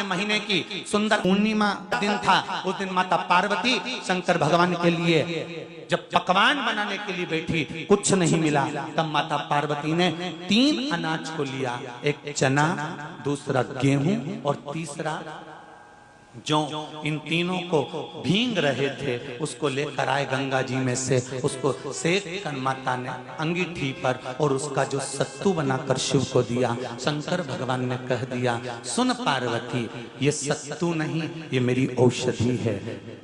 के महीने की सुंदर पूर्णिमा दिन था। उस दिन माता पार्वती शंकर भगवान के लिए जब पकवान बनाने के लिए बैठी, कुछ नहीं मिला, तब माता पार्वती ने 3 अनाज को लिया, एक चना, दूसरा गेहूं और तीसरा जौ। इन तीनों को भींग रहे थे, उसको लेकर आए गंगा जी में से, उसको सेक कर माता ने अंगीठी पर और उसका जो सत्तू बनाकर शिव को दिया। शंकर भगवान ने कह दिया, सुन पार्वती, ये सत्तू नहीं, ये मेरी औषधि है।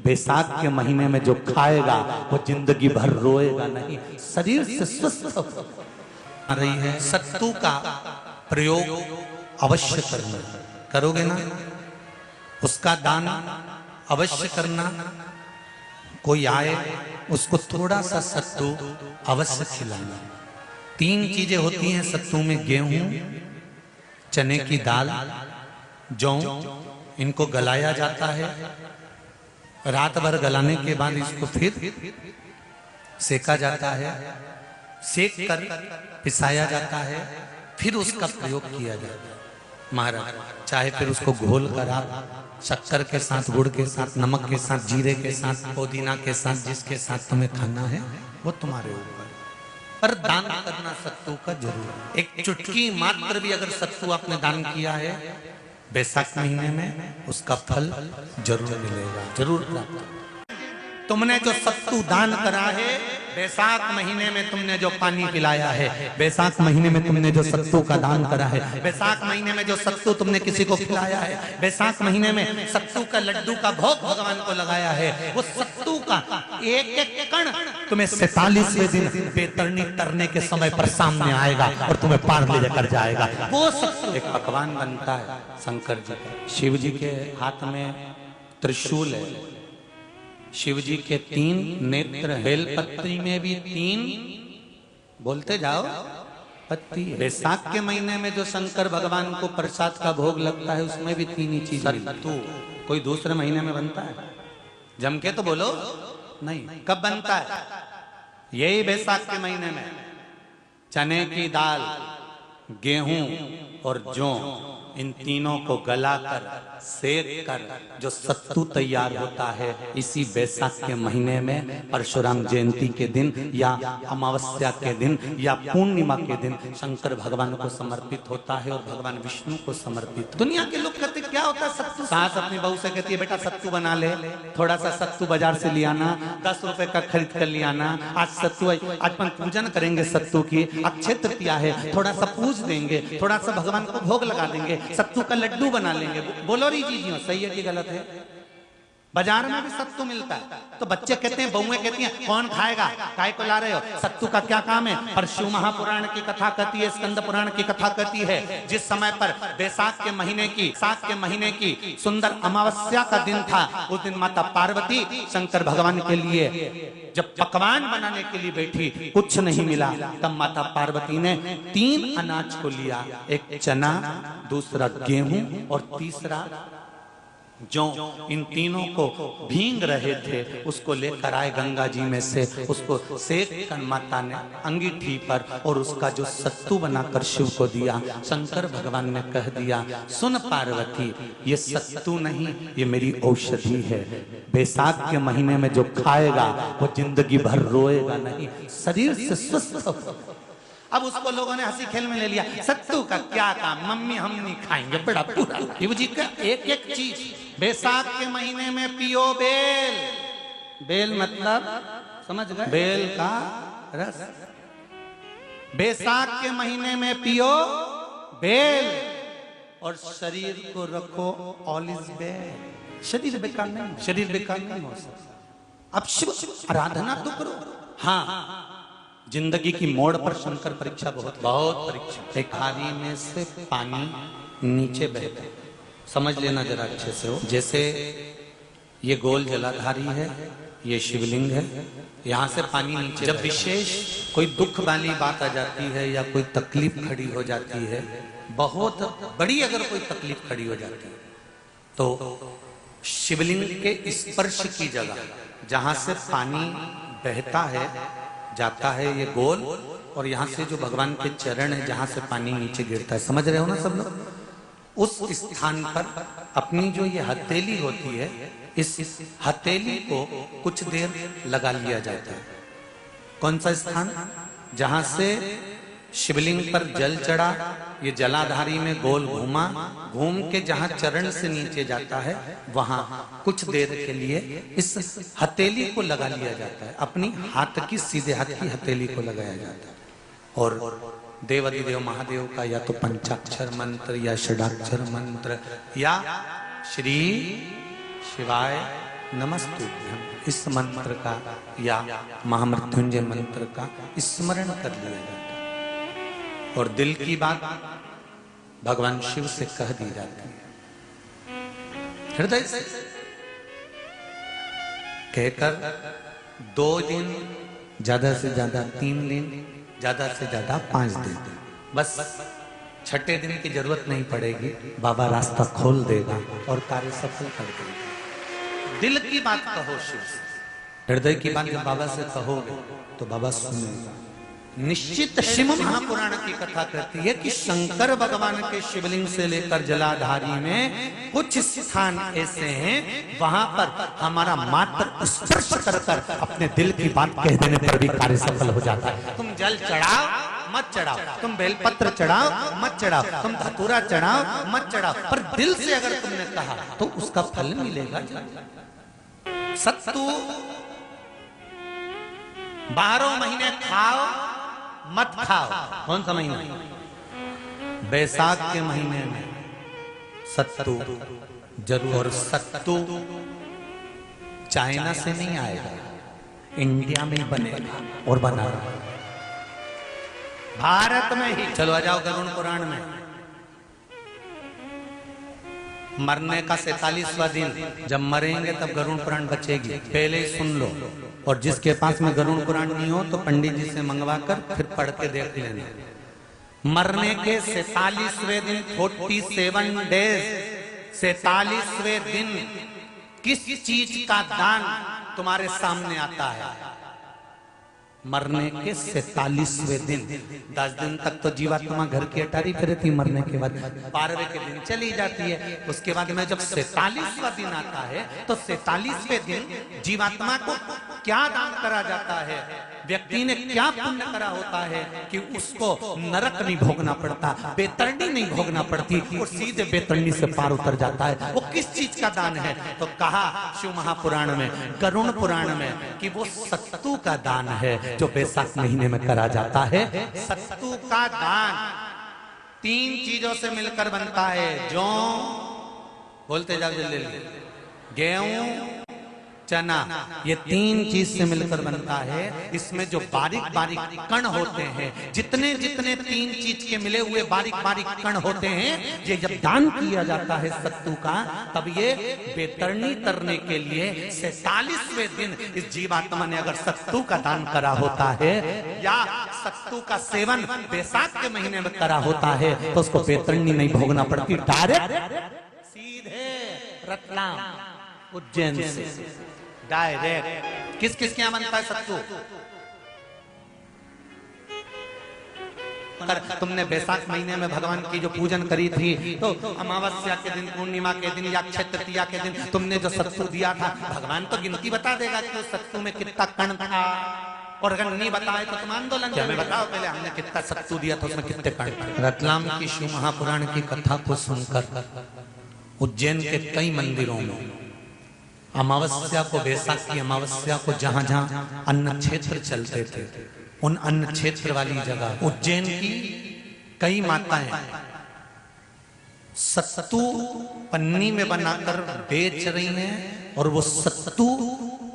बैसाख के महीने में जो खाएगा वो जिंदगी भर रोएगा नहीं, शरीर से स्वस्थ आ रही है। सत्तू का प्रयोग अवश्य करना, करोगे ना? उसका दान अवश्य करना। कोई आए उसको थोड़ा सा सत्तू अवश्य खिलाना। 3 चीजें होती हैं सत्तू में, गेहूं, चने की दाल, जौ। इनको गलाया जाता है, रात भर गलाने के बाद इसको फिर सेका जाता है, सेक कर पिसाया जाता है, फिर उसका प्रयोग किया जाता है। महाराज चाहे फिर उसको घोल कर आप शक्कर के साथ, गुड़ के साथ, नमक के साथ, जीरे के साथ, पुदीना के साथ, जिसके साथ तुम्हें खाना है वो तुम्हारे ऊपर, पर दान करना सत्तू का जरूर। एक चुटकी मात्र भी अगर सत्तू आपने दान किया है बैसाख महीने में, उसका फल जरूर मिलेगा, जरूर प्राप्त। तुमने जो सत्तू दान करा है, बैसाख महीने में तुमने जो पानी पिलाया है, बैसाख महीने में तुमने जो सत्तू का दान करा है, बैसाख महीने में जो सत्तू तुमने किसी को खिलाया है, बैसाख महीने में सत्तू का लड्डू का भोग भगवान को लगाया है, वो सत्तू का एक एक कण तुम्हें 47वें दिन बेतरनी तरने के समय पर सामने आएगा और तुम्हें पार ले जाकर जाएगा। वो सत्तू एक पकवान बनता है शंकर जी का। शिव जी के हाथ में त्रिशूल है, शिव जी के 3 नेत्र, बेलपत्री में भी 3, बोलते जाओ, पत्ती। बैसाख के महीने में जो शंकर भगवान को प्रसाद का भोग लगता है उसमें भी 3 ही चीज। सत्तू कोई दूसरे महीने में बनता है? जम के तो बोलो नहीं। कब बनता है? यही बैसाख के महीने में। चने की दाल, गेहूं और जौ, इन तीनों को गलाकर सेक कर जो सत्तू तैयार होता है, इसी बैसाख के महीने में परशुराम जयंती के दिन या अमावस्या के दिन या पूर्णिमा के दिन शंकर भगवान को समर्पित होता है और भगवान विष्णु को समर्पित। दुनिया के लोग कहते क्या होता है सत्तू? सास अपनी बहू से कहती है, बेटा सत्तू बना ले, थोड़ा सा सत्तू बाजार से ले आना, 10 रुपए का खरीद कर ले आना। आज सत्तू, आज अपन पूजन करेंगे सत्तू की, अक्षय तृतीया है, थोड़ा सा पूज देंगे, थोड़ा सा भगवान को भोग लगा देंगे, सत्तू का लड्डू बना लेंगे। बोलो री जी, सही है कि गलत है? बाजार में भी सत्तू मिलता है, तो बच्चे कहते हैं, बहुएं कहती हैं, कौन खाएगा, काय को ला रहे हो, सत्तू का क्या काम है? पर शिव महापुराण की कथा कहती है, स्कंद पुराण की कथा कहती है, जिस समय पर बैसाख के महीने की सुंदर अमावस्या का दिन था, उस दिन माता पार्वती शंकर भगवान के लिए जब पकवान बनाने के लिए बैठी, कुछ नहीं मिला, तब माता पार्वती ने 3 अनाज को लिया, एक चना, दूसरा गेहूं और तीसरा जौ। इन तीनों को भींग रहे थे, उसको लेकर आए गंगा जी में से, उसको सेक कर माता ने अंगीठी पर और उसका जो सत्तू बनाकर शिव को दिया। शंकर भगवान ने कह दिया, सुन पार्वती, ये सत्तू नहीं, ये मेरी औषधि है। बैसाख के महीने में जो खाएगा वो जिंदगी भर रोएगा नहीं, शरीर से स्वस्थ। अब उसको लोगों ने हंसी खेल में ले लिया, सत्तू का क्या काम, मम्मी हम नहीं खाएंगे, बड़ा पूरा। शिव जी का एक एक चीज। बैसाख के महीने में पियो बेल, बेल मतलब समझ गए, बेल का रस। बैसाख के महीने में पियो बेल और शरीर को रखो ऑलिव बेल। शरीर बेकार नहीं, शरीर बेकार नहीं हो सकता। अब शिव आराधना तो करो। हाँ, जिंदगी की मोड़ पर शंकर परीक्षा बहुत परीक्षा। एक खारी में से पानी नीचे बहता, समझ लेना जरा अच्छे से हो। जैसे ये गोल जलाधारी है, ये शिवलिंग है, यहाँ से पानी नीचे। जब विशेष कोई दुख वाली बात आ जाती है या कोई तकलीफ खड़ी हो जाती है, बहुत बड़ी अगर कोई तकलीफ खड़ी हो जाती है, तो शिवलिंग के स्पर्श की जगह जहां से पानी बहता है, जाता है ये गोल, और यहाँ से जो भगवान के चरण है जहां से पानी नीचे गिरता है, समझ रहे हो ना सब लोग? उस स्थान पर अपनी जो ये हथेली होती है, इस हथेली को कुछ देर लगा लिया जाता है। कौन सा स्थान? जहां से शिवलिंग पर जल चढ़ा, ये जलाधारी में गोल घूमा, घूम के जहां चरण से नीचे जाता है वहां कुछ देर के लिए इस हथेली को लगा लिया जाता है। अपनी हाथ की, सीधे हाथ की हथेली को लगाया जाता है। और देवाधिदेव महादेव का या तो पंचाक्षर मंत्र या षडाक्षर मंत्र या श्री शिवाय नमस्तुभ्यं इस मंत्र का या महामृत्युंजय मंत्र का स्मरण कर लिया जाता है। और दिल की बात भगवान शिव से कह दी जाती है, हृदय से कहकर 2 दिन, ज्यादा से ज्यादा 3 दिन, ज्यादा से ज्यादा 5 दिन, बस 6ठे दिन की जरूरत नहीं पड़ेगी, बाबा रास्ता खोल देगा और कार्य सफल कर देगा। दिल की बात कहो शिव से, हृदय की बात जब बाबा से कहोगे तो बाबा सुनेगा। निश्चित शिव महापुराण की कथा कहती है कि शंकर भगवान के शिवलिंग से लेकर जलाधारी में कुछ स्थान ऐसे हैं, वहां पर हमारा मात्र स्पर्श कर कर अपने दिल की बात कह देने पर भी कार्य सफल हो जाता है। तुम जल चढ़ाओ मत चढ़ाओ, तुम बेलपत्र चढ़ाओ मत चढ़ाओ, तुम धतूरा चढ़ाओ मत चढ़ाओ, पर दिल से अगर तुमने कहा तो उसका फल मिलेगा। सत्तू 12 महीने खाओ मत खाओ। कौन सा महीना? बैसाख के महीने में सत्तू जरूर। और सत्तू चाइना से नहीं आएगा, इंडिया में ही बनेगा और बना रहा भारत में ही। चलो आ जाओ गरुड़ पुराण में, मरने का 47वां दिन, जब मरेंगे तब गरुड़ पुराण बचेगी, पहले ही सुन लो। और जिसके पास में गरुड़ पुराण नहीं हो तो पंडित जी से मंगवा कर फिर पढ़ के देख लेना। मरने के 47वें दिन, 47 डेज, 47वें दिन किस चीज का दान तुम्हारे सामने आता है? मरने के 47वें दिन। 10 दिन तक तो जीवात्मा घर की अटारी फिरती, मरने के बाद 12वें के दिन चली जाती है। उसके बाद में जब 47वां दिन आता है तो 47वें दिन जीवात्मा को क्या दान करा जाता है? व्यक्ति ने क्या पुण्य करा होता है कि उसको नरक नहीं भोगना पड़ता, बेतरनी नहीं भोगना पड़ती, और सीधे बेतरनी से पार उतर जाता है। वो किस चीज का दान है? तो कहा शिव महापुराण में, गरुड़ पुराण में, कि वो सत्तू का दान है जो बैसाख महीने में करा जाता है। सत्तू का दान 3 चीजों से मिलकर बनता है। जौ, बोलते जाओ जल्दी, गेहूं, चना, ये 3 चीज से मिलकर बनता है। इसमें जो बारीक बारीक कण होते हैं, जितने जितने 3 चीज के मिले हुए बारीक बारीक कण होते हैं, ये जब दान किया जाता है सत्तू का, तब ये बेतरनी तरने के लिए 47वें दिन इस जीवात्मा ने अगर सत्तू का दान करा होता है या सत्तू का सेवन बैसाख के महीने में करा होता है तो उसको बेतरनी नहीं भोगना पड़ती, डायरेक्ट सीधे रतलाम उज्जैन से डायरेक्ट। किस किस के यहाँ बनता है सत्तू? अगर तुमने बैसाख महीने में भगवान की जो पूजन करी थी तो अमावस्या के दिन, पूर्णिमा के दिन या अक्षय तृतीया के दिन तुमने जो सत्तू दिया था, भगवान तो गिनती बता देगा कि उस सत्तू में कितना कण था। और अगर नहीं बताए तो तुम आंदोलन क्या में बताओ पहले हमने कितना सत्तू दिया था, उसमें कितने कण। रतलाम की शिव महापुराण की कथा को सुनकर उज्जैन के कई मंदिरों में अमावस्या को, बैसाख की अमावस्या को जहां जहां अन्न क्षेत्र चलते थे, उन अन्न क्षेत्र वाली जगह उज्जैन की कई माताएं सत्तू पन्नी में बनाकर बेच रही हैं। और वो सत्तू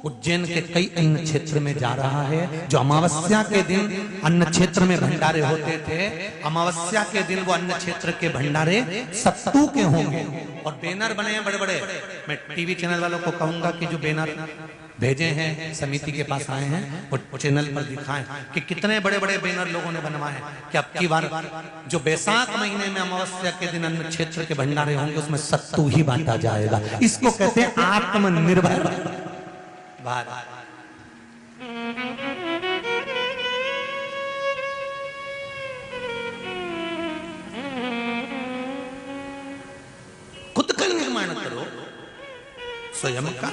उज्जैन के कई अन्न क्षेत्र में जा रहा है। जो अमावस्या के दिन अन्न क्षेत्र में भंडारे होते थे, अमावस्या के दिन वो अन्न क्षेत्र के भंडारे सत्तू के होंगे। और बैनर बने हैं बड़े बड़े। मैं टीवी चैनल वालों को कहूंगा कि जो बैनर भेजे हैं, समिति के पास आए हैं, वो चैनल पर दिखाएं कि कितने बड़े बड़े बैनर लोगों ने बनवाए हैं कि अब की बार जो बैसाख महीने में अमावस्या के दिन अन्न क्षेत्र के भंडारे होंगे उसमें सत्तू ही बांटा जाएगा। इसको कहते हैं आत्मनिर्भर भारत। निर्माण करो स्वयं का।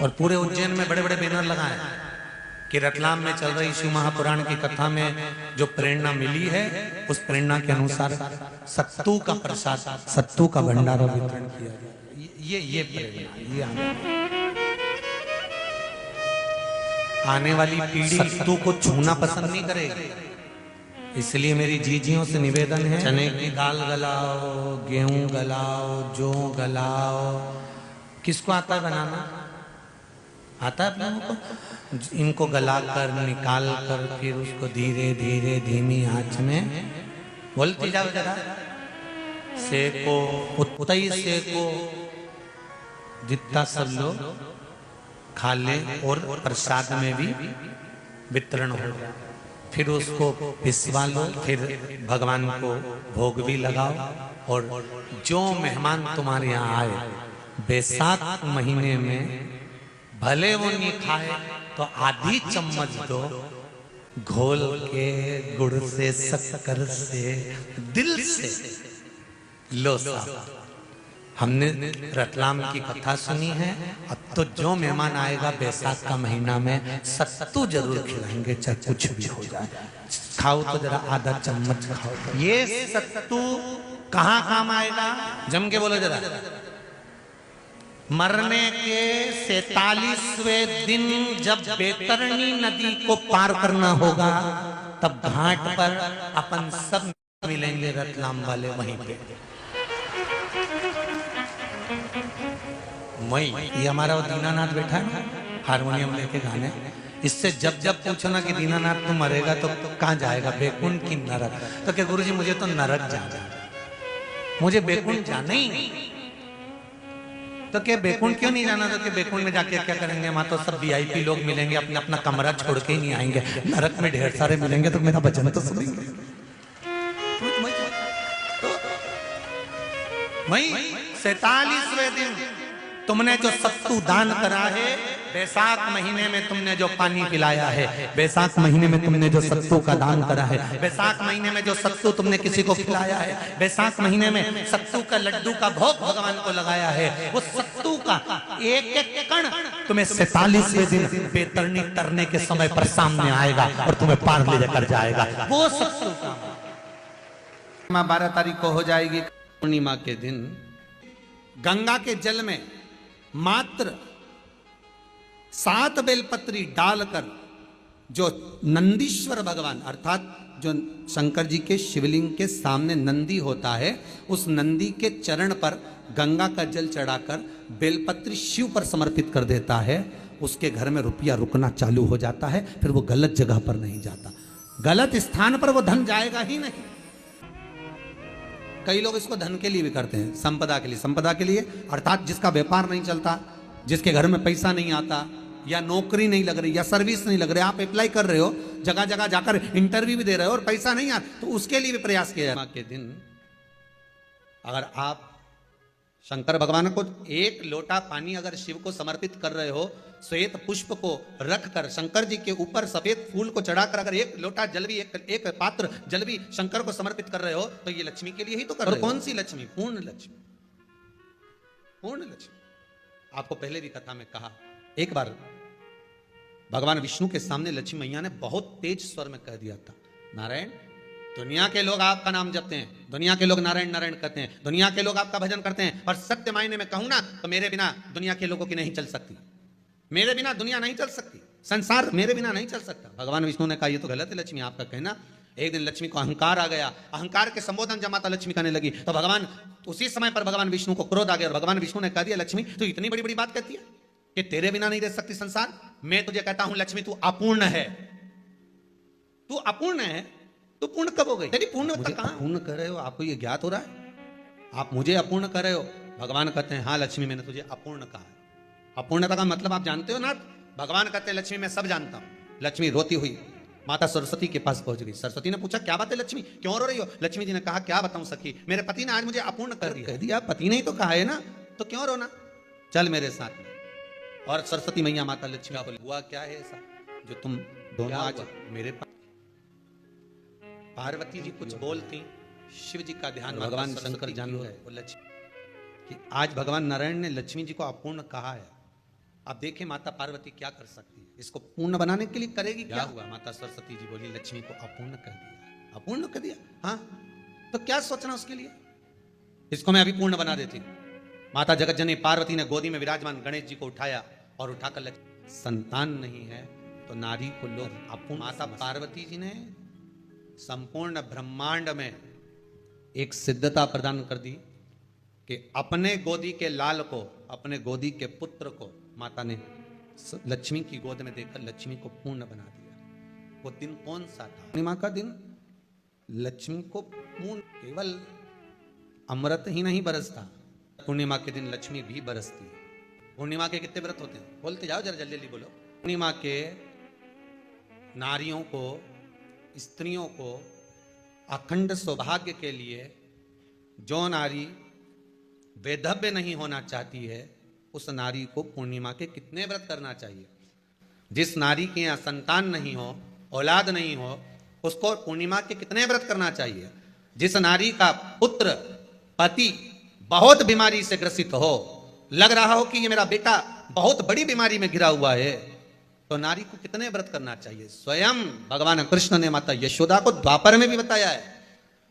और पूरे उज्जैन में बड़े बड़े बैनर लगाए कि रतलाम में चल रही शिव महापुराण की कथा में जो प्रेरणा मिली है उस प्रेरणा के अनुसार सत्तू का प्रसाद, सत्तू का भंडारा वितरण किया गया। ये प्रेरणा, आने वाली पीढ़ी सत्तू को छूना पसंद नहीं करेगी। इसलिए मेरी जीजियों से निवेदन है, चने की दाल गलाओ, गेहूं गलाओ, जौ गलाओ। किसको आता है बनाना? आता है आप लोगों को? इनको गलाकर निकाल कर फिर उसको धीरे धीरे धीमी आंच में बोलती जाओ जरा, सेको, उतई सेको, जितना सब लोग खा ले और प्रसाद में भी वितरण हो। फिर उसको पिसवा लो, फिर भगवान को भोग भी लगाओ। और जो मेहमान तुम्हारे यहाँ आए बैसाख महीने में भले वो नहीं खाए तो आधी चम्मच दो, घोल के गुड़ से, शक्कर से, दिल से लो साहब। हमने रतलाम की कथा सुनी है, अब तो जो मेहमान आएगा बैसाख का महीना में सत्तू जरूर खिलाएंगे, चाहे कुछ भी हो जाए। खाओ तो जरा आधा चम्मच खाओ। ये सत्तू कहाँ काम आएगा? जम के बोलो जरा। मरने के 47वें दिन जब बैतरणी नदी को पार करना होगा तब घाट पर अपन सब मिलेंगे रतलाम वाले वहीं पे। मई ये हमारा वो दीनानाथ बैठा है हारमोनियम लेके गाने। इससे जब जब पूछो ना कि दीनानाथ तू मरेगा तो कहाँ जाएगा, बैकुंठ की नरक? तो क्या गुरुजी मुझे तो नरक जाना, मुझे बैकुंठ जाना ही नहीं। तो क्या बैकुंठ क्यों नहीं जाना? तो क्या बैकुंठ में जाके क्या करेंगे? वहां तो सब वीआईपी लोग मिलेंगे, अपना अपना कमरा छोड़ के ही नहीं आएंगे। नरक में ढेर सारे मिलेंगे तो मेरा भजन तो सुनेंगे। वही 47वें दिन तुमने जो सत्तू दान करा है, बैसाख महीने में तुमने जो पानी पिलाया है, बैसाख महीने में तुमने जो सत्तू का दान करा है, बैसाख महीने में जो सत्तू तुमने किसी को खिलाया है, बैसाख महीने में सत्तू का लड्डू का भोग भगवान को लगाया है, वो सत्तू का एक एक कण तुम्हें 47वें दिन बैतरणी तरने के समय पर सामने आएगा और तुम्हें पार ले जाकर जाएगा। वो सत्तू का 12 तारीख को हो जाएगी पूर्णिमा के दिन। गंगा के जल में मात्र 7 बेलपत्री डालकर जो नंदीश्वर भगवान अर्थात जो शंकर जी के शिवलिंग के सामने नंदी होता है, उस नंदी के चरण पर गंगा का जल चढ़ाकर बेलपत्री शिव पर समर्पित कर देता है, उसके घर में रुपया रुकना चालू हो जाता है। फिर वो गलत जगह पर नहीं जाता, गलत स्थान पर वो धन जाएगा ही नहीं। कई लोग इसको धन के लिए भी करते हैं, संपदा के लिए। संपदा के लिए अर्थात जिसका व्यापार नहीं चलता, जिसके घर में पैसा नहीं आता, या नौकरी नहीं लग रही, या सर्विस नहीं लग रही, आप अप्लाई कर रहे हो, जगह जगह जाकर इंटरव्यू भी दे रहे हो और पैसा नहीं आता, तो उसके लिए भी प्रयास किया जाए। के दिन अगर आप शंकर भगवान को एक लोटा पानी अगर शिव को समर्पित कर रहे हो, श्वेत पुष्प को रखकर शंकर जी के ऊपर सफेद फूल को चढ़ाकर अगर एक लोटा जल भी, एक पात्र जल भी शंकर को समर्पित कर रहे हो, तो ये लक्ष्मी के लिए ही तो कर रहे हो। कौन सी लक्ष्मी? पूर्ण लक्ष्मी। पूर्ण लक्ष्मी। आपको पहले भी कथा में कहा, एक बार भगवान विष्णु के सामने लक्ष्मी मैया ने बहुत तेज स्वर में कह दिया था, नारायण, दुनिया के लोग आपका नाम जपते हैं, दुनिया के लोग नारायण नारायण कहते हैं, दुनिया के लोग आपका भजन करते हैं, पर सत्य मायने में कहूं ना तो मेरे बिना दुनिया के लोगों की नहीं चल सकती, मेरे बिना दुनिया नहीं चल सकती, संसार मेरे बिना नहीं चल सकता। भगवान विष्णु ने कहा ये तो गलत है लक्ष्मी आपका कहना। एक दिन लक्ष्मी को अहंकार आ गया, अहंकार के संबोधन जब माता लक्ष्मी करने लगी तो भगवान उसी समय पर भगवान विष्णु को क्रोध आ गया और भगवान विष्णु ने कह दिया, लक्ष्मी तू इतनी बड़ी बड़ी बात कहती है कि तेरे बिना नहीं रह सकती संसार। मैं तुझे कहता हूं लक्ष्मी तू अपूर्ण है, तू अपूर्ण है, तू पूर्ण कब हो गई? तेरी पूर्णता कहां? पूर्ण कर रहे हो, आपको ये ज्ञात हो रहा है? आप मुझे अपूर्ण कर रहे हो। भगवान कहते हैं हाँ लक्ष्मी मैंने तुझे अपूर्ण कहा है। अपूर्णता का मतलब आप जानते हो ना? भगवान कहते हैं लक्ष्मी मैं सब जानता हूं। लक्ष्मी रोती हुई माता सरस्वती के पास पहुंच गई। सरस्वती ने पूछा क्या बात है लक्ष्मी, क्यों रो रही हो? लक्ष्मी जी ने कहा क्या बताऊं सखी, मेरे पति ने आज मुझे अपूर्ण कर दिया। कह दिया पति ने ही तो कहा है ना, तो क्यों रोना, चल मेरे साथ में। और सरस्वती मैया माता लक्ष्मी बोली हुआ क्या है ऐसा जो तुम दोनों आज मेरे पास? पार्वती जी कुछ बोलती, शिव जी का ध्यान भगवान शंकर जान गए वो लक्ष्मी कि आज भगवान नारायण ने लक्ष्मी जी को अपूर्ण कहा है। आप देखें माता पार्वती क्या कर सकती है, इसको पूर्ण बनाने के लिए करेगी क्या हुआ। माता सरस्वती जी बोली लक्ष्मी को अपूर्ण कर दिया, अपूर्ण कर दिया। हाँ तो क्या सोचना उसके लिए, इसको मैं अभी पूर्ण बना देती हूँ। माता जगत जननी पार्वती ने गोदी में विराजमान गणेश जी को उठाया और उठाकर संतान नहीं है तो नारी को लोग अपूर्ण। माता पार्वती जी ने संपूर्ण ब्रह्मांड में एक सिद्धता प्रदान कर दी कि अपने गोदी के लाल को, अपने गोदी के पुत्र को माता ने लक्ष्मी की गोद में देकर लक्ष्मी को पूर्ण बना दिया। वो दिन कौन सा था? पूर्णिमा का दिन। लक्ष्मी को पूर्ण, केवल अमृत ही नहीं बरसता, पूर्णिमा के दिन लक्ष्मी भी बरसती है। पूर्णिमा के कितने व्रत होते हैं? बोलते जाओ जरा, जल्दी जल्दी बोलो। पूर्णिमा के नारियों को, स्त्रियों को अखंड सौभाग्य के लिए, जो नारी वैधव्य नहीं होना चाहती है उस नारी को पूर्णिमा के कितने व्रत करना चाहिए? जिस नारी के यहाँ संतान नहीं हो, औलाद नहीं हो, उसको पूर्णिमा के कितने व्रत करना चाहिए? जिस नारी का पुत्र, पति बहुत बीमारी से ग्रसित हो, लग रहा हो कि ये मेरा बेटा बहुत बड़ी बीमारी में घिरा हुआ है, तो नारी को कितने व्रत करना चाहिए? स्वयं भगवान कृष्ण ने माता यशोदा को द्वापर में भी बताया है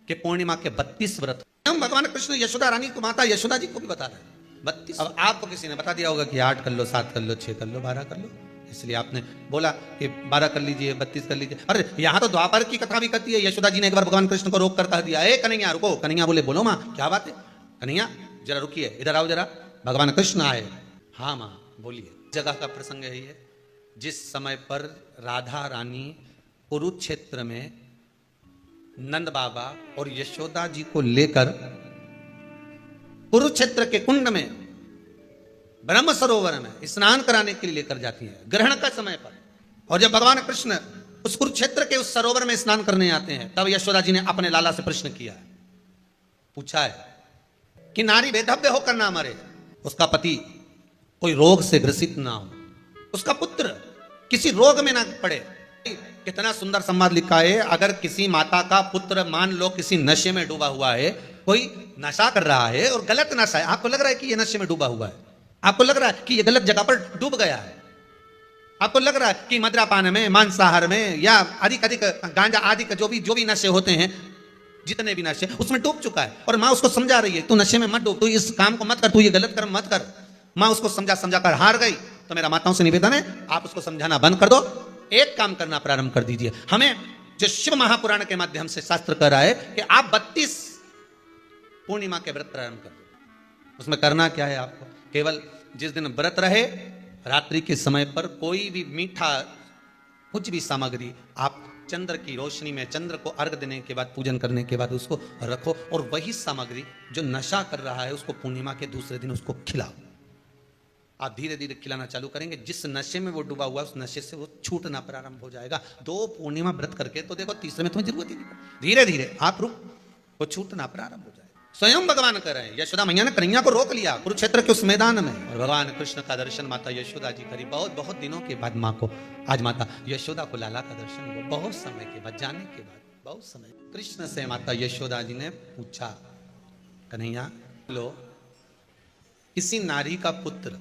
कि पूर्णिमा के 32 व्रत। स्वयं भगवान कृष्ण यशोदा रानी को, माता यशोदा जी को भी बता रहे हैं 32। अब आपको किसी ने बता दिया होगा कि 8 कर लो, 7 कर लो, 6 कर लो, 12 कर लो, इसलिए आपने बोला कि 12 कर लीजिए, 32 कर लीजिए। अरे यहाँ तो द्वापर की कथा भी कहती है। यशोदा जी ने एक बार भगवान कृष्ण को रोक कर कह दिया, ए कन्हैया रुको। कन्हैया बोले बोलो माँ क्या बात है? कन्हैया जरा रुकिए, इधर आओ जरा, भगवान कृष्ण आए। हाँ माँ बोलिए। जगह का प्रसंग है ये, जिस समय पर राधा रानी कुरुक्षेत्र में नंद बाबा और यशोदा जी को लेकर कुरुक्षेत्र के कुंड में, ब्रह्म सरोवर में स्नान कराने के लिए लेकर जाती है ग्रहण का समय पर। और जब भगवान कृष्ण उस कुरुक्षेत्र के उस सरोवर में स्नान करने आते हैं, तब यशोदा जी ने अपने लाला से प्रश्न किया है, पूछा है कि नारी वैधव्य होकर ना मरे, उसका पति कोई रोग से ग्रसित ना हो, उसका पुत्र किसी रोग में ना पड़े। कितना सुंदर संवाद लिखा है। अगर किसी माता का पुत्र मान लो किसी नशे में डूबा हुआ है, कोई नशा कर रहा है और गलत नशा है, आपको लग रहा है कि ये नशे में डूबा हुआ है, आपको लग रहा है कि ये गलत जगह पर डूब गया है, आपको लग रहा है कि मद्यपान में, मांसाहार में या अधिक गांजा आदि का जो भी नशे होते हैं, जितने भी नशे, उसमें डूब चुका है। और माँ उसको समझा रही है, तू नशे में मत डूब, तू इस काम को मत कर, तू ये गलत कर्म मत कर। माँ उसको समझा कर हार गई। तो मेरा माताओं से निवेदन है, आप उसको समझाना बंद कर दो, एक काम करना प्रारंभ कर दीजिए। हमें जो शिव महापुराण के माध्यम से शास्त्र कह रहा है कि आप 32 पूर्णिमा के व्रत प्रारंभ कर दो। उसमें करना क्या है आपको? केवल जिस दिन व्रत रहे, रात्रि के समय पर कोई भी मीठा, कुछ भी सामग्री आप चंद्र की रोशनी में, चंद्र को अर्घ देने के बाद, पूजन करने के बाद उसको रखो, और वही सामग्री जो नशा कर रहा है उसको पूर्णिमा के दूसरे दिन उसको खिलाओ। आप धीरे धीरे खिलाना चालू करेंगे, जिस नशे में वो डूबा हुआ उस नशे से वो छूटना प्रारंभ हो जाएगा। 2 पूर्णिमा व्रत करके तो देखो, तीसरे में तुम्हें जरूरत ही नहीं, धीरे धीरे आप रुक, वो छूटना प्रारंभ हो जाएगा। स्वयं भगवान कर रहे हैं। यशोदा मैया ने कन्हैया को रोक लिया कुरुक्षेत्र के उस मैदान में, और भगवान कृष्ण का दर्शन माता यशोदा जी करी। बहुत बहुत दिनों के बाद माँ को, आज माता यशोदा को लाला का दर्शन हुआ, बहुत समय के बाद, जाने के बाद बहुत समय। कृष्ण से माता यशोदा जी ने पूछा, कन्हैया लो, किसी नारी का पुत्र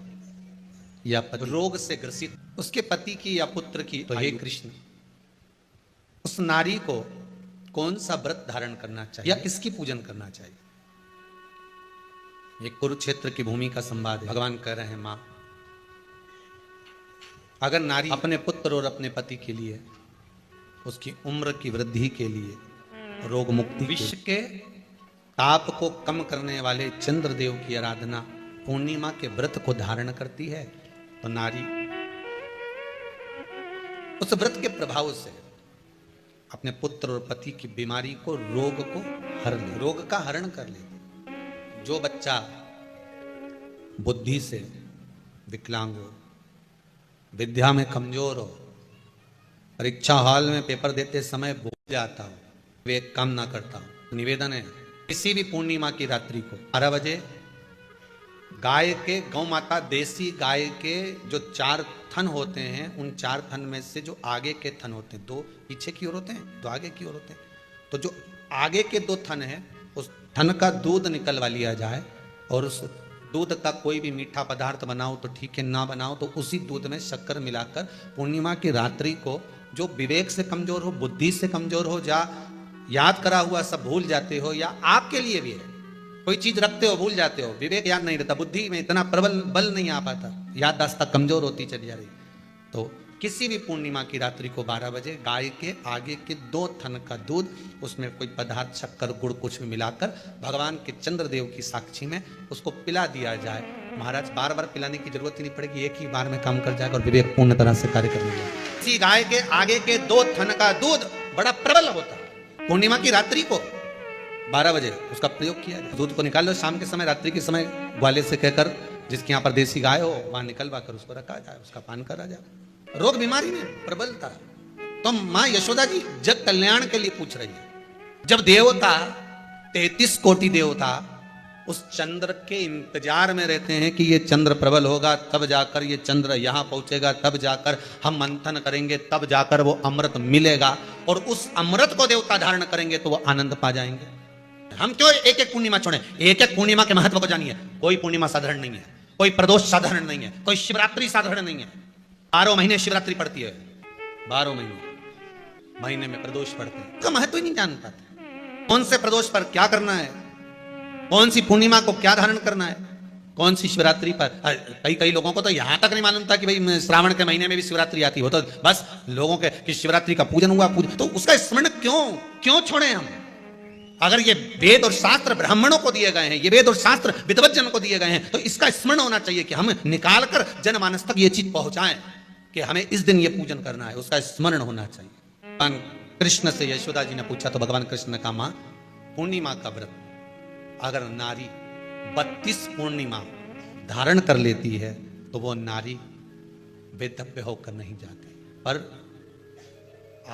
या रोग से ग्रसित, उसके पति की या पुत्र की, तो हे कृष्ण, उस नारी को कौन सा व्रत धारण करना चाहिए या किसकी पूजन करना चाहिए? ये कुरुक्षेत्र की भूमि का संवाद है। भगवान कह रहे हैं, मां, अगर नारी अपने पुत्र और अपने पति के लिए, उसकी उम्र की वृद्धि के लिए, रोग मुक्ति, विश्व के ताप को कम करने वाले चंद्रदेव की आराधना, पूर्णिमा के व्रत को धारण करती है, तो नारी उस व्रत के प्रभाव से अपने पुत्र और पति की बीमारी को, रोग को हर ले, रोग का हरण कर ले। जो बच्चा बुद्धि से विकलांग हो, विद्या में कमजोर हो, परीक्षा हॉल में पेपर देते समय भूल जाता हो, वे एक काम ना करता हो, निवेदन है किसी भी पूर्णिमा की रात्रि को 12 बजे गाय के, गौ माता देसी गाय के जो 4 थन होते हैं, उन 4 थन में से जो आगे के थन होते हैं, 2 पीछे की ओर होते हैं, 2 आगे की ओर होते हैं, तो जो आगे के 2 थन है, उस थन का दूध निकलवा लिया जाए और उस दूध का कोई भी मीठा पदार्थ बनाओ तो ठीक है, ना बनाओ तो उसी दूध में शक्कर मिलाकर पूर्णिमा की रात्रि को जो विवेक से कमजोर हो, बुद्धि से कमजोर हो, या याद करा हुआ सब भूल जाते हो, या आपके लिए भी है कोई चीज रखते हो भूल जाते हो, विवेक याद नहीं रहता, बुद्धि में इतना प्रबल बल नहीं आ पाता, याददाश्त कमजोर होती चली जा रही, तो किसी भी पूर्णिमा की रात्रि को 12 बजे गाय के आगे के 2 थन का दूध, उसमें कोई पदार्थ शक्कर गुड़ कुछ भी मिलाकर भगवान के चंद्रदेव की साक्षी में उसको पिला दिया जाए। महाराज बार बार पिलाने की जरूरत ही नहीं पड़ेगी, एक ही बार में काम कर जाएगा और विवेक पूर्ण तरह से कार्य करने लगेगा। इसी गाय के आगे के 2 थन का दूध बड़ा प्रबल होता है। पूर्णिमा की रात्रि को 12 बजे उसका प्रयोग किया जाए। दूध को निकाल लो, शाम के समय रात्रि के समय ग्वाले से कहकर जिसके यहाँ पर देसी गाय हो वहां निकलवा कर उसको रखा जाए, उसका पान करा जाए। रोग बीमारी में प्रबलता, तो मां यशोदा जी जग कल्याण के लिए पूछ रही है। जब देवता 33 कोटि देवता उस चंद्र के इंतजार में रहते हैं कि ये चंद्र प्रबल होगा, तब जाकर ये चंद्र यहां पहुंचेगा, तब जाकर हम मंथन करेंगे, तब जाकर वो अमृत मिलेगा, और उस अमृत को देवता धारण करेंगे तो वो आनंद पा जाएंगे। हम क्यों एक एक पूर्णिमा छोड़े? एक एक पूर्णिमा के महत्व को जानिए। कोई पूर्णिमा साधारण नहीं है, कोई प्रदोष साधारण नहीं है, कोई शिवरात्रि साधारण नहीं है। 12 महीने शिवरात्रि पड़ती है, 12 महीने में प्रदोष पड़ते हैं, उसका महत्व ही नहीं जान पाते। कौन से प्रदोष पर क्या करना है, कौन सी पूर्णिमा को क्या धारण करना है, कौन सी शिवरात्रि पर। कई लोगों को तो यहां तक नहीं मालूम था कि भाई श्रावण के महीने में भी शिवरात्रि आती हो, तो बस लोगों के कि शिवरात्रि का पूजन हुआ, तो उसका स्मरण क्यों छोड़े हम? अगर ये वेद और शास्त्र ब्राह्मणों को दिए गए हैं, ये वेद और शास्त्र विद्वज्जन को दिए गए हैं, तो इसका स्मरण होना चाहिए कि हम निकालकर जनमानस तक ये चीज पहुंचाएं कि हमें इस दिन ये पूजन करना है, उसका स्मरण होना चाहिए। भगवान कृष्ण से यशोदा जी ने पूछा तो भगवान कृष्ण ने कहा, मां पूर्णिमा का व्रत अगर नारी 32 पूर्णिमा धारण कर लेती है तो वो नारी वेदव्य होकर नहीं जाती। पर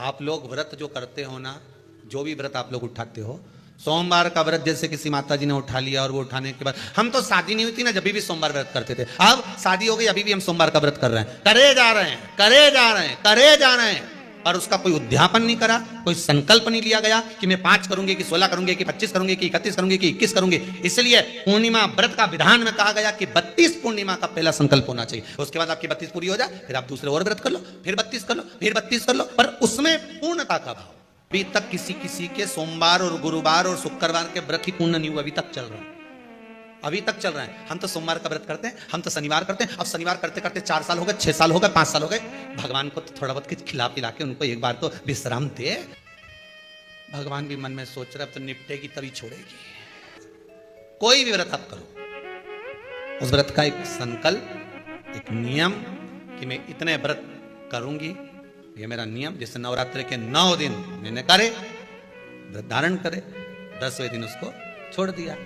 आप लोग व्रत जो करते हो ना, जो भी व्रत आप लोग उठाते हो, सोमवार का व्रत जैसे किसी माता जी ने उठा लिया और वो उठाने के बाद, हम तो शादी नहीं हुई थी ना जब भी सोमवार व्रत करते थे, अब शादी हो गई अभी भी हम सोमवार का व्रत कर रहे हैं, करे जा रहे हैं, और उसका कोई उद्यापन नहीं करा, कोई संकल्प नहीं लिया गया कि मैं 5 करूंगी कि 16 करूंगी कि 25 करूंगी कि 31 करूंगी कि 21 करूंगी। इसलिए पूर्णिमा व्रत का विधान में कहा गया कि 32 पूर्णिमा का पहला संकल्प होना चाहिए। उसके बाद आपकी 32 पूरी हो जाए, फिर आप दूसरे और व्रत कर लो, फिर 32 कर लो, फिर 32 कर लो, पर उसमें पूर्णता का भाव। अभी तक किसी के सोमवार और गुरुवार और शुक्रवार के व्रत ही पूर्ण नहीं हुआ, अभी तक चल रहा है, अभी तक चल रहा है। हम तो सोमवार का व्रत करते हैं, हम तो शनिवार करते हैं, अब शनिवार करते करते 4 साल हो गए, 6 साल हो गए, 5 साल हो गए। भगवान को तो थोड़ा बहुत कुछ खिला पिला के उनको एक बार तो विश्राम दे। भगवान भी मन में सोच रहा, अब तो निपटेगी तभी छोड़ेगी। कोई भी व्रत आप करो, उस व्रत का एक संकल्प, एक नियम कि मैं इतने व्रत करूंगी, ये मेरा नियम। जैसे नवरात्रि के 9 दिन मैंने करे, व्रत धारण करे, 10वें दिन उसको छोड़ दिया।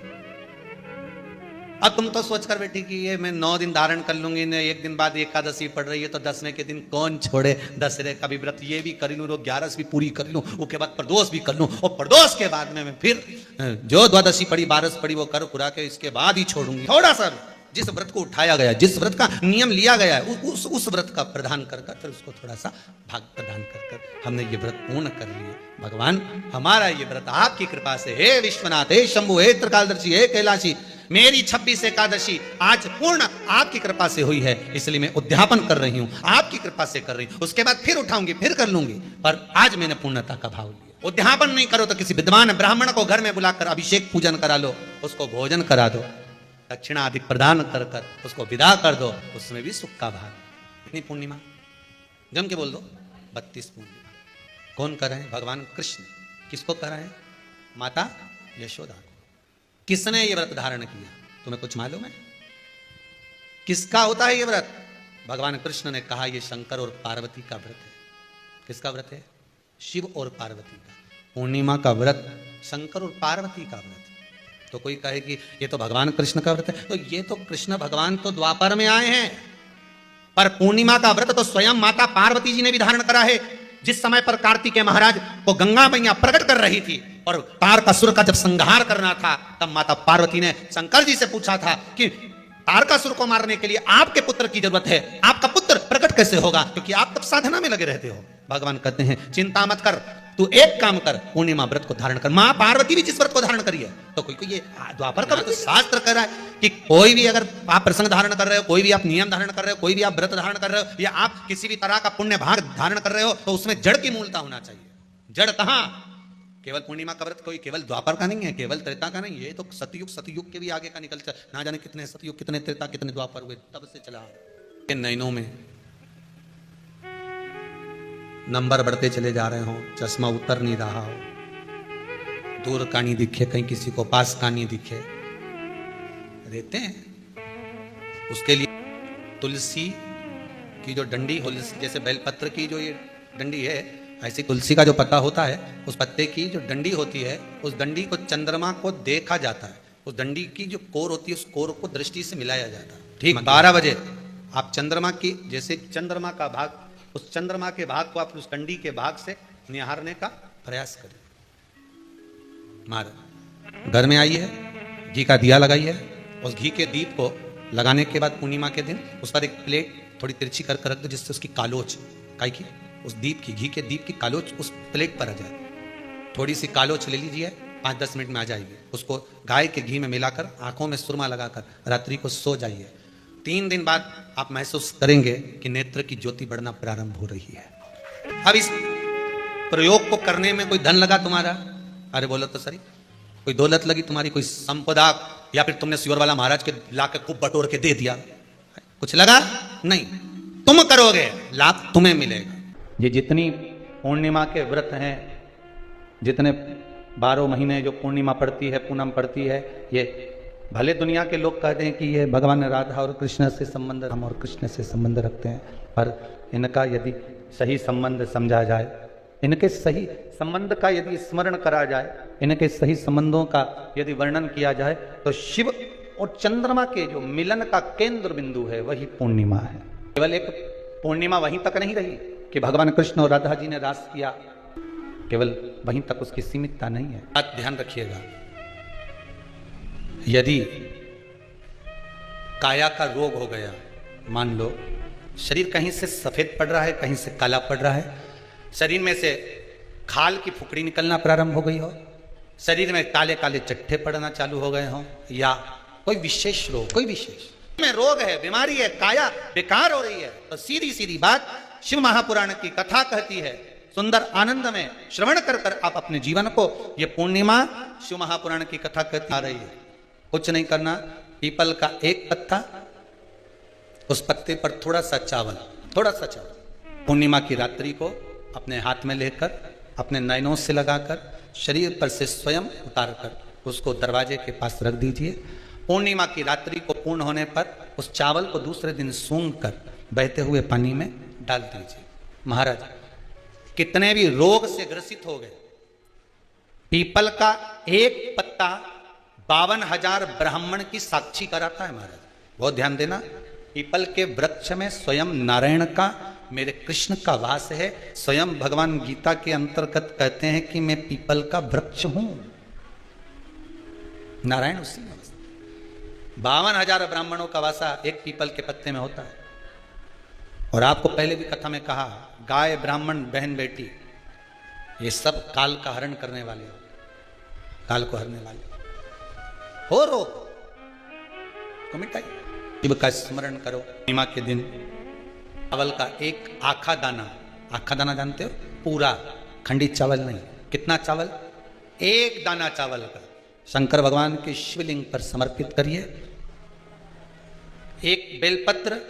अब तुम तो सोच कर बैठी कि ये मैं 9 दिन धारण कर लूंगी, ने एक दिन बाद एकादशी पड़ रही है तो 10वें के दिन कौन छोड़े, दशहरे का भी व्रत ये भी कर लूं, 11 भी पूरी कर लूं, उसके बाद प्रदोष भी कर लूं, और प्रदोष के बाद में मैं फिर जो द्वादशी पड़ी 12 पड़ी वो कर पुरा के इसके बाद ही छोड़ूंगी। थोड़ा सा जिस व्रत को उठाया गया, जिस व्रत का नियम लिया गया है, उस व्रत का प्रदान कर फिर उसको थोड़ा सा भाग प्रदान कर हमने ये व्रत पूर्ण कर लिए। भगवान हमारा ये व्रत आपकी कृपा से, हे विश्वनाथ, हे शंभु, हे त्रिकालदर्शी, हे कैलाशी, मेरी 26 एकादशी आज पूर्ण आपकी कृपा से हुई है, इसलिए मैं उद्यापन कर रही हूं, आपकी कृपा से कर रही हूं। उसके बाद फिर उठाऊंगी, फिर कर लूंगी, पर आज मैंने पूर्णता का भाव लिया। उद्यापन नहीं करो तो किसी विद्वान ब्राह्मण को घर में बुलाकर अभिषेक पूजन करा लो, उसको भोजन करा दो, दक्षिणा आदि प्रदान कर उसको विदा कर दो, उसमें भी सुख का भाग। इतनी पूर्णिमा जम के बोल दो, 32 पूर्णिमा कौन कर रहे हैं? भगवान कृष्ण। किसको कर रहे हैं? माता यशोदा को। किसने ये व्रत धारण किया? तुम्हें कुछ मालूम है किसका होता है ये व्रत? भगवान कृष्ण ने कहा ये शंकर और पार्वती का व्रत है। किसका व्रत है? शिव और पार्वती का। पूर्णिमा का व्रत शंकर और पार्वती का व्रत। तो कोई कहे कि ये तो भगवान कृष्ण का व्रत है, तो ये तो कृष्ण भगवान तो द्वापर में आए हैं, पर पूर्णिमा का व्रत तो स्वयं माता पार्वती जी ने भी धारण करा है। जिस समय पर कार्तिकेय महाराज को गंगा मैया प्रकट कर रही थी और तारकासुर का जब संहार करना था, तब माता पार्वती ने शंकर जी से पूछा था कि तारकासुर को मारने के लिए आपके पुत्र की जरूरत है, आपका पुत्र प्रकट कैसे होगा? क्योंकि आप तब साधना में लगे रहते हो। भगवान कहते हैं चिंता मत कर, तू एक काम कर, पूर्णिमा व्रत को धारण कर। मां पार्वती भी जिस व्रत को धारण करी है, तो कोई ये द्वापर का व्रत शास्त्र कह रहा है कि कोई भी अगर आप प्रसंग धारण कर रहे हो, कोई भी आप नियम धारण कर रहे हो, कोई भी आप व्रत धारण कर रहे हो, या आप किसी भी तरह का पुण्य भाग धारण कर रहे हो, तो उसमें जड़ की मूलता होना चाहिए। जड़ कहां? केवल पूर्णिमा का व्रत कोई केवल द्वापर का नहीं है, केवल त्रेता का नहीं, ये तो सतयुग के भी आगे का निकल चल, ना जाने कितने सतयुग, कितने त्रेता, कितने द्वापर हुए, तब से चला। नैनों में नंबर बढ़ते चले जा रहे हो, चश्मा उतर नहीं रहा हो, दूर का नहीं दिखे, कहीं किसी को पास का नहीं दिखे, रहते हैं। उसके लिए तुलसी की जो डंडी, जैसे बेलपत्र की जो ये डंडी है, ऐसी तुलसी का जो पत्ता होता है, उस पत्ते की जो डंडी होती है, उस डंडी को चंद्रमा को देखा जाता है, उस डंडी की जो कोर होती है, उस कोर को दृष्टि से मिलाया जाता है। ठीक 12 बजे आप चंद्रमा की, जैसे चंद्रमा का भाग, उस चंद्रमा के भाग को आप उस डंडी के भाग से निहारने का प्रयास करें। मारा घर में आई है, घी का दिया लगाई है, उस घी के दीप को लगाने के बाद पूर्णिमा के दिन उस पर एक प्लेट थोड़ी तिरछी कर रख दो, जिससे उसकी कालोच, काई की उस दीप की, घी के दीप की कालोच उस प्लेट पर आ जाए। थोड़ी सी कालोच ले लीजिए, 5-10 मिनट में आ जाएगी। उसको गाय के घी में मिलाकर आंखों में सुरमा लगाकर रात्रि को सो जाइए। 3 दिन बाद आप महसूस करेंगे कि नेत्र की ज्योति बढ़ना प्रारंभ हो रही है। अब इस प्रयोग को करने में कोई धन लगा तुम्हारा? अरे बोलो तो सही, कोई दौलत लगी तुम्हारी, कोई संपदा, या फिर तुमने सियोर वाला महाराज के लाके खूब बटोर के दे दिया, कुछ लगा नहीं। तुम करोगे, लाभ तुम्हें मिलेगा। ये जितनी पूर्णिमा के व्रत हैं, जितने 12 महीने जो पूर्णिमा पड़ती है, पूनम पड़ती है, ये भले दुनिया के लोग कहते हैं कि ये भगवान राधा और कृष्ण से संबंध, हम और कृष्ण से संबंध रखते हैं, पर इनका यदि सही संबंध समझा जाए, इनके सही संबंध का यदि स्मरण करा जाए, इनके सही संबंधों का यदि वर्णन किया जाए, तो शिव और चंद्रमा के जो मिलन का केंद्र बिंदु है वही पूर्णिमा है। केवल एक पूर्णिमा वहीं तक नहीं रही कि भगवान कृष्ण और राधा जी ने रास किया, केवल वहीं तक उसकी सीमितता नहीं है। बात ध्यान रखिएगा, यदि काया का रोग हो गया, मान लो शरीर कहीं से सफेद पड़ रहा है, कहीं से काला पड़ रहा है, शरीर में से खाल की फुकड़ी निकलना प्रारंभ हो गई हो, शरीर में काले काले चट्टे पड़ना चालू हो गए हो, या कोई विशेष रोग, कोई विशेष में रोग है, बीमारी है, काया बेकार हो रही है, तो सीधी सीधी बात शिव महापुराण की कथा कहती है, सुंदर आनंद में श्रवण कर कर आप अपने जीवन को, ये पूर्णिमा शिव महापुराण की कथा कहती आ रही है। कुछ नहीं करना, पीपल का एक पत्ता, उस पत्ते पर थोड़ा सा चावल, पूर्णिमा की रात्रि को अपने हाथ में लेकर, अपने नयनों से लगाकर, शरीर पर से स्वयं उतार कर उसको दरवाजे के पास रख दीजिए। पूर्णिमा की रात्रि को पूर्ण होने पर उस चावल को दूसरे दिन सूंघ कर बहते हुए पानी में डाल दीजिए। महाराज कितने भी रोग से ग्रसित हो गए, पीपल का एक पत्ता 52,000 ब्राह्मण की साक्षी कराता है। महाराज बहुत ध्यान देना, पीपल के वृक्ष में स्वयं नारायण का, मेरे कृष्ण का वास है। स्वयं भगवान गीता के अंतर्गत कहते हैं कि मैं पीपल का वृक्ष हूं, नारायण उसी में। 52,000 ब्राह्मणों का वासा एक पीपल के पत्ते में होता है। और आपको पहले भी कथा में कहा, गाय, ब्राह्मण, बहन, बेटी, ये सब काल का हरण करने वाले हो, काल को हरने वाले हो। रोग को मिटाइए, शिव का स्मरण करो। पूर्णिमा के दिन चावल का एक आखा दाना जानते हो, पूरा खंडित चावल नहीं, कितना चावल, एक दाना चावल का शंकर भगवान के शिवलिंग पर समर्पित करिए। एक बेलपत्र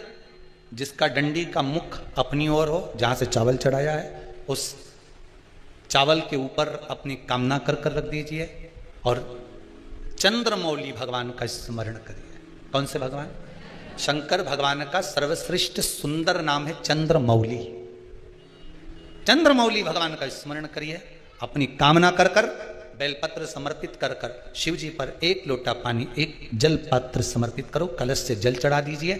जिसका डंडी का मुख अपनी ओर हो, जहां से चावल चढ़ाया है, उस चावल के ऊपर अपनी कामना कर कर रख दीजिए और चंद्रमौली भगवान का स्मरण करिए। कौन से भगवान? शंकर भगवान का सर्वश्रेष्ठ सुंदर नाम है चंद्रमौली। चंद्रमौली भगवान का स्मरण करिए, अपनी कामना कर कर बेलपत्र समर्पित कर कर शिव जी पर एक लोटा पानी, एक जल पात्र समर्पित करो, कलश से जल चढ़ा दीजिए,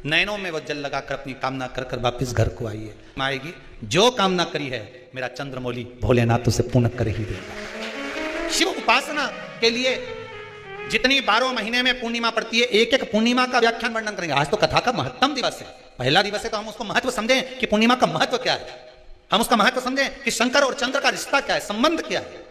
नैनों में वो जल लगाकर अपनी कामना कर कर वापिस घर को आइए। आएगी जो कामना करी है मेरा चंद्रमौली भोलेनाथ उसे पूर्ण कर ही देगा। शिव उपासना के लिए जितनी 12 महीने में पूर्णिमा पड़ती है, एक एक पूर्णिमा का व्याख्यान वर्णन करेंगे। आज तो कथा का महत्तम दिवस है, पहला दिवस है, तो हम उसको महत्व समझें कि पूर्णिमा का महत्व क्या है। हम उसका महत्व समझें कि शंकर और चंद्र का रिश्ता क्या है, संबंध क्या है।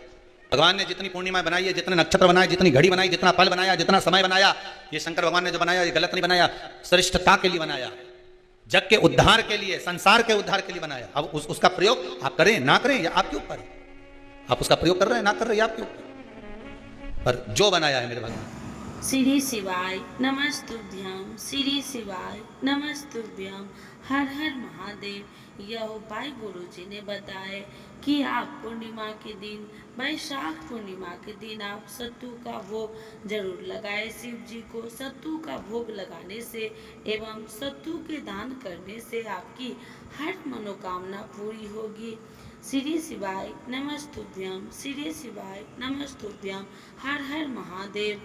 भगवान ने जितनी पूर्णिमा बनाई है, जितने नक्षत्र बनाए, जितनी घड़ी बनाई, जितना पल बनाया, जितना समय बनाया, ये शंकर भगवान ने जो बनाया ये गलत नहीं बनाया, श्रेष्ठता के लिए बनाया, जग के उद्धार के लिए, संसार के उद्धार के लिए बनाया। अब उसका प्रयोग आप करें ना करें या आपके ऊपर है। आप उसका प्रयोग कर रहे हैं ना कर रहे हैं आपके ऊपर, पर जो बनाया है मेरे भगवान। श्री शिवाय नमस्तुभ्यम, श्री शिवाय नमस्तुभ्यम, हर हर महादेव। यह उपाय गुरु जी ने बताए कि आप पूर्णिमा के दिन, वैशाख पूर्णिमा के दिन आप सत्तू का भोग जरूर लगाए। शिव जी को सत्तू का भोग लगाने से एवं सत्तू के दान करने से आपकी हर मनोकामना पूरी होगी। श्री शिवाय नमस्तुभ्यम, श्री शिवाय नमस्तुभ्यम, हर हर महादेव।